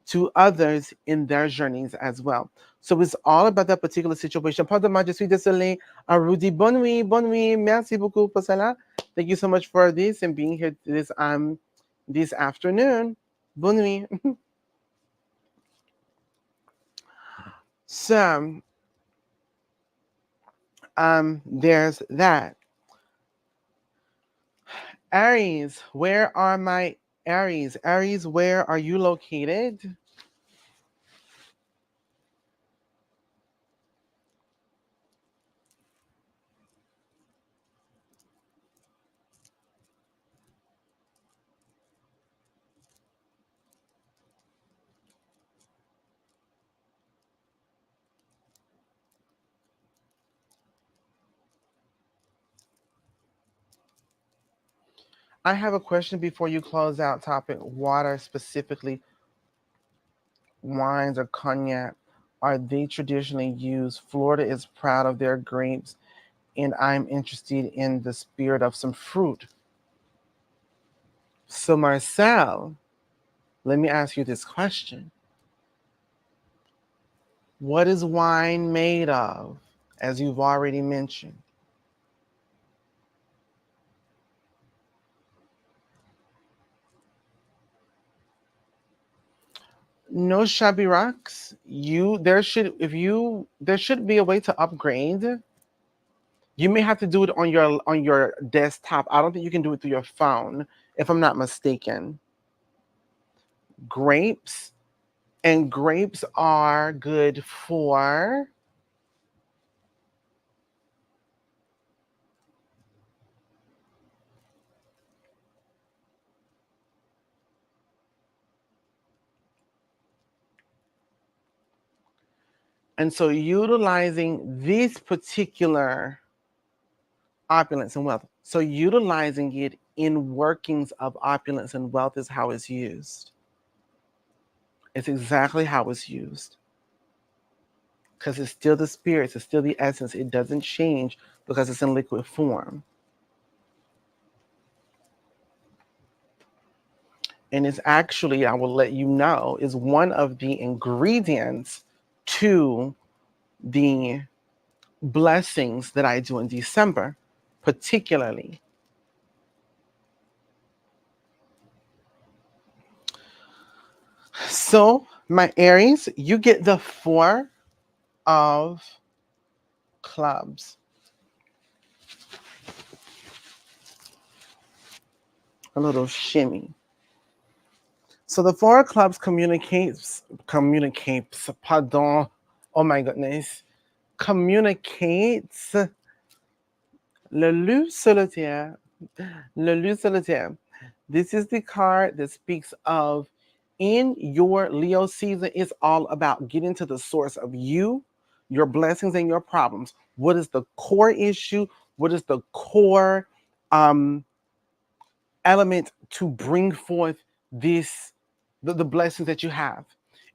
to others in their journeys as well? So it's all about that particular situation. Pardon-moi, je suis désolé. Rudy, bonne nuit, bonne nuit. Merci beaucoup pour cela. Thank you so much for this and being here this afternoon. Bonne nuit. So, there's that. Aries, where are my Aries? Aries, where are you located? I have a question before you close out topic. Water, specifically wines or cognac, are they traditionally used? Florida is proud of their grapes, and I'm interested in the spirit of some fruit. So, Marcel, let me ask you this question. What is wine made of, as you've already mentioned? No shabby rocks. There should be a way to upgrade. You may have to do it on your desktop. I don't think you can do it through your phone, if I'm not mistaken. Grapes, and grapes are good for and so utilizing this particular opulence and wealth. So utilizing it in workings of opulence and wealth is how it's used. It's exactly how it's used. Because it's still the spirits, it's still the essence. It doesn't change because it's in liquid form. And it's actually, I will let you know, is one of the ingredients to the blessings that I do in December, particularly. So, my Aries, you get the 4 of clubs. A little shimmy. So the 4 of clubs communicates, pardon, oh my goodness, communicates le loup solitaire. Le loup solitaire. This is the card that speaks of, in your Leo season, it's all about getting to the source of you, your blessings and your problems. What is the core issue? What is the core element to bring forth the blessings that you have?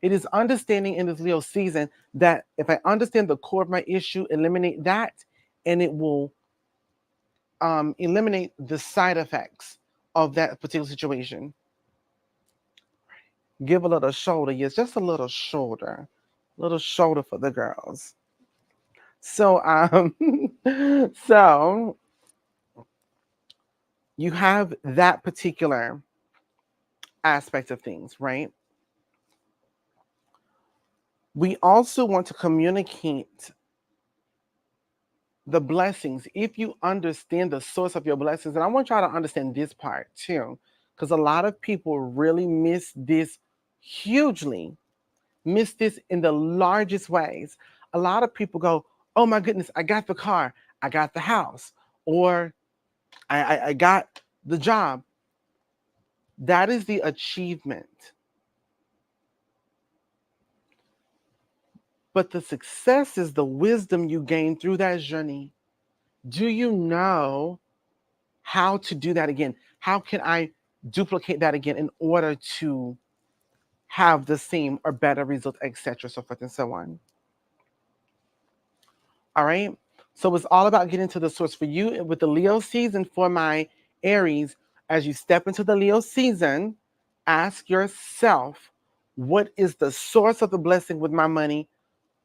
It is understanding in this Leo season that if I understand the core of my issue, eliminate that, and it will eliminate the side effects of that particular situation. Give a little shoulder, yes, just a little shoulder for the girls. So, so you have that particular aspect of things, right? We also want to communicate the blessings. If you understand the source of your blessings, and I want y'all to understand this part too, because a lot of people really miss this hugely, miss this in the largest ways. A lot of people go, oh my goodness, I got the car, I got the house, or I got the job. That is the achievement. But the success is the wisdom you gain through that journey. Do you know how to do that again? How can I duplicate that again in order to have the same or better result, etc., so forth and so on? All right. So it's all about getting to the source for you with the Leo season. For my Aries, as you step into the Leo season, ask yourself, what is the source of the blessing with my money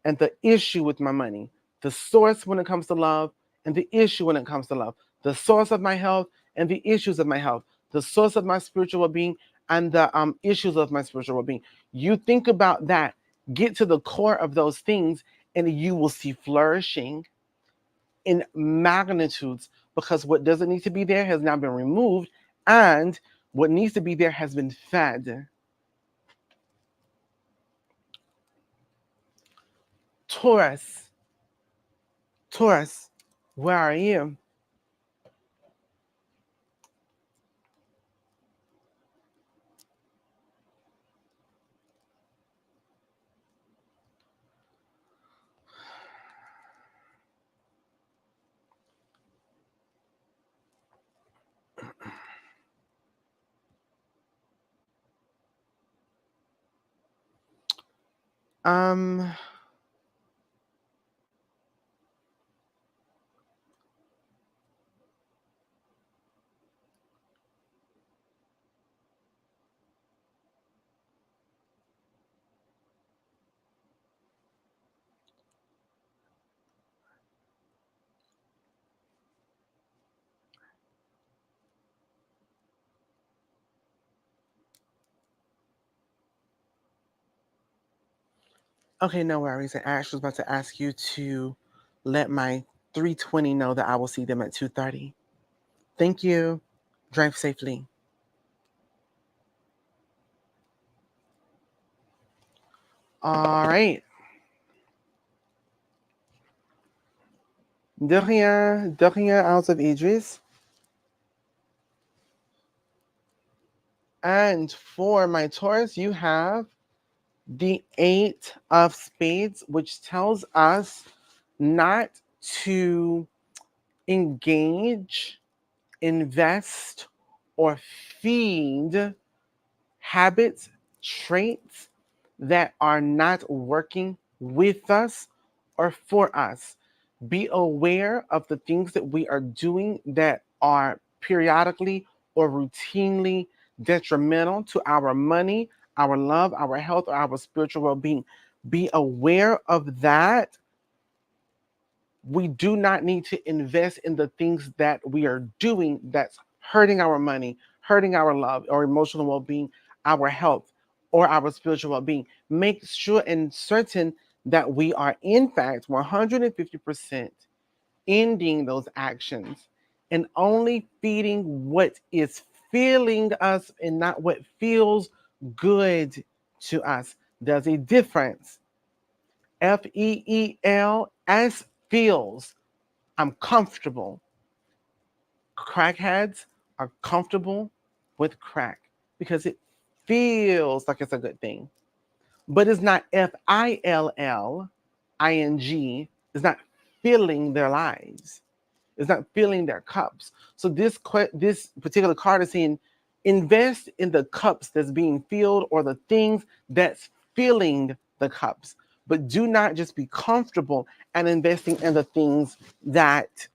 and the issue with my money? The source when it comes to love and the issue when it comes to love. The source of my health and the issues of my health. The source of my spiritual well-being and the issues of my spiritual well-being. You think about that, get to the core of those things, and you will see flourishing in magnitudes, because what doesn't need to be there has now been removed, and what needs to be there has been fed. Taurus, where are you? Um, okay, no worries. I actually was about to ask you to let my 320 know that I will see them at 2:30. Thank you. Drive safely. All right. De rien, out of Idris. And for my Taurus, you have the 8 of Spades, which tells us not to engage, invest, or feed habits, traits that are not working with us or for us. Be aware of the things that we are doing that are periodically or routinely detrimental to our money, our love, our health, or our spiritual well-being. Be aware of that. We do not need to invest in the things that we are doing that's hurting our money, hurting our love or emotional well-being, our health, or our spiritual well-being. Make sure and certain that we are in fact 150% ending those actions and only feeding what is filling us and not what feels good to us. There's a difference. Feels, feels. I'm comfortable. Crackheads are comfortable with crack because it feels like it's a good thing. But it's not FILLING. It's not filling their lives. It's not filling their cups. So this particular card is saying, invest in the cups that's being filled or the things that's filling the cups. But do not just be comfortable and investing in the things that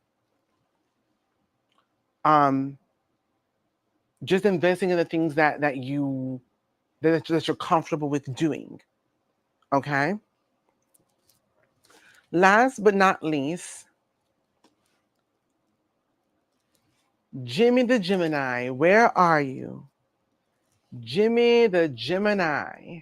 just investing in the things that you're comfortable with doing. Okay. Last but not least, Jimmy the Gemini, where are you? Jimmy the Gemini,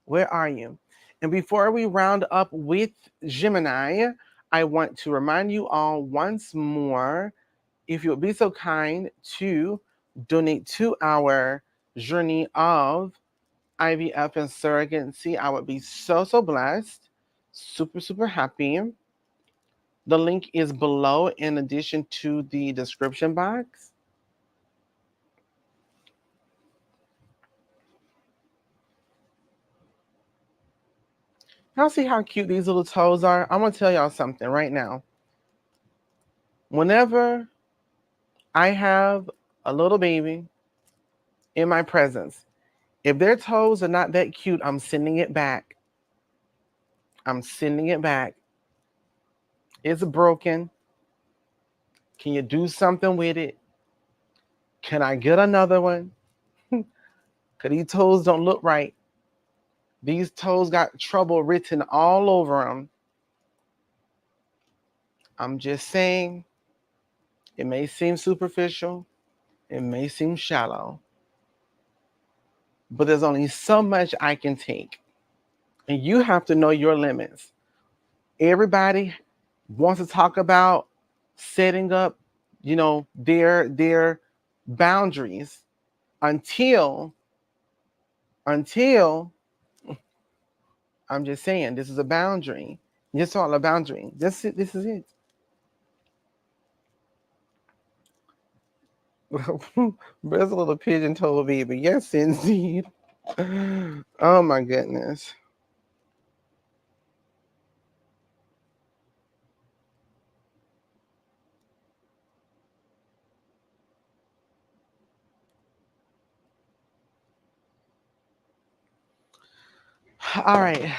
where are you? And before we round up with Gemini, I want to remind you all once more, if you would be so kind to donate to our journey of IVF and surrogacy, I would be so blessed. Super happy. The link is below in addition to the description box. Y'all see how cute these little toes are? I'm going to tell y'all something right now. Whenever I have a little baby in my presence, if their toes are not that cute, I'm sending it back. I'm sending it back. It's broken. Can you do something with it? Can I get another one? Because these toes don't look right. These toes got trouble written all over them. I'm just saying, it may seem superficial. It may seem shallow. But there's only so much I can take. And you have to know your limits. Everybody wants to talk about setting up, their boundaries until I'm just saying this is a boundary. Just all a boundary. This is it. There's a little pigeon told baby. Yes, indeed. Oh my goodness. All right.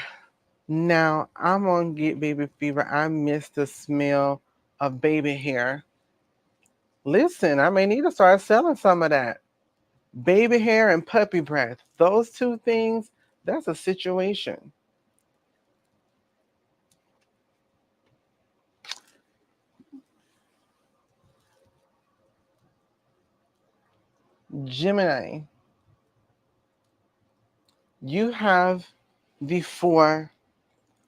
Now I'm gonna get baby fever. I miss the smell of baby hair. Listen, I may need to start selling some of that. Baby hair and puppy breath. Those two things, that's a situation. Gemini, you have the Four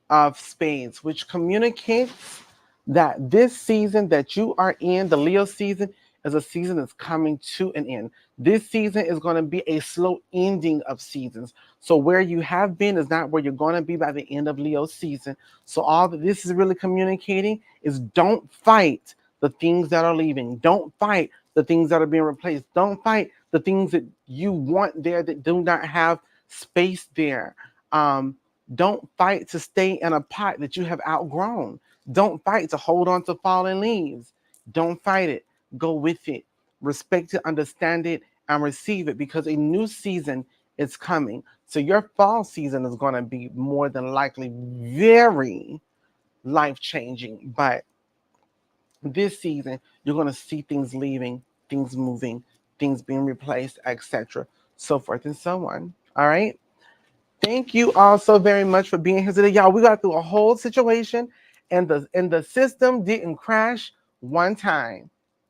of Spades, which communicates that this season that you are in, the Leo season, is a season that's coming to an end. This season is going to be a slow ending of seasons. So where you have been is not where you're going to be by the end of Leo season. So all that this is really communicating is don't fight the things that are leaving. Don't fight the things that are being replaced. Don't fight the things that you want there that do not have space there. Don't fight to stay in a pot that you have outgrown. Don't fight to hold on to fallen leaves. Don't fight it. Go with it. Respect it, understand it, and receive it because a new season is coming. So your fall season is going to be more than likely very life-changing. But this season, you're going to see things leaving, things moving, things being replaced, etc. So forth and so on. All right. Thank you all so very much for being here today. Y'all, we got through a whole situation and the system didn't crash one time.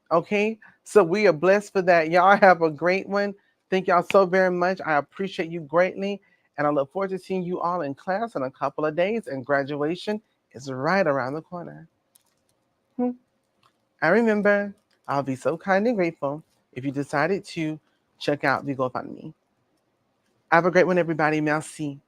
Okay? So we are blessed for that. Y'all have a great one. Thank y'all so very much. I appreciate you greatly. And I look forward to seeing you all in class in a couple of days. And graduation is right around the corner. I remember, I'll be so kind and grateful if you decided to check out the GoFundMe. Have a great one, everybody. Merci.